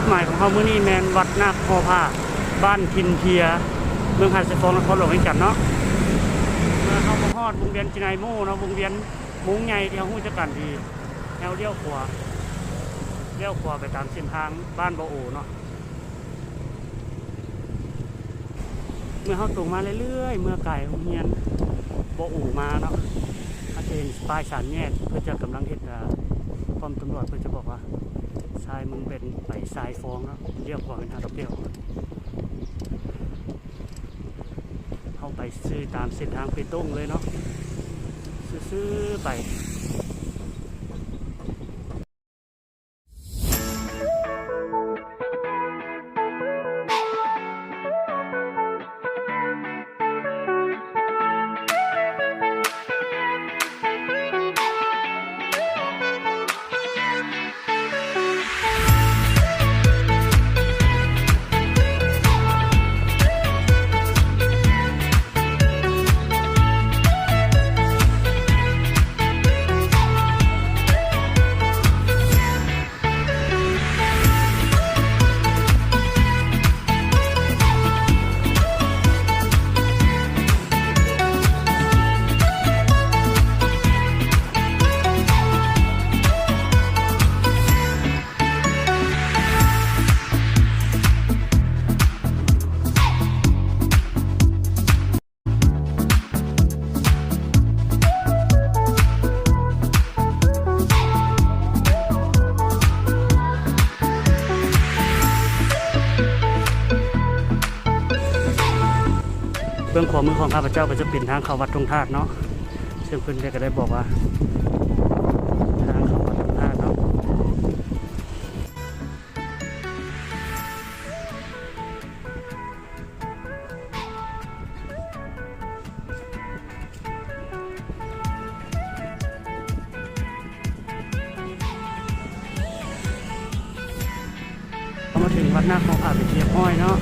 หมายของเขามื้อนี้แมนวัดนาคพอผ้าบ้านพินเทียเมืองหาดทรายฟองนครหลวงขอนแก่นเนาะเมื่อเขามาฮอดวงเวียนจินายโม่เนาะวงเวียนมุ้งใหญ่ที่เขาฮู้จักกันดีแนวเลี้ยวขวาไปตามเส้นทางบ้านบ่อโอเนาะเมื่อเขาตรงมาเรื่อยๆเมื่อไก่โรงเรียนบ่อโอมาเนาะอาจจะเห็นป้ายสามแยกเพื่อจะกำลังเฮ็ดป้อมตำรวจเพื่อจะบอกว่าทรายมึงเป็นไปทรายฟองเนาะเลี้ยวขวาเป็นทางเลี้ยวเข้าไปซื้อตามเส้นทางไปตรงเลยเนาะซื้อไปเบื้องขวามือของข้าพเจ้าก็จะเป็นทางเข้าวัดตรงธาตุเนาะซึ่งเพื่อนก็ได้บอกว่าทางเข้าวัดตรงธาตุเนาะพอมาถึงวัดนาคพอผ่านไปเทียบห้อยเนาะ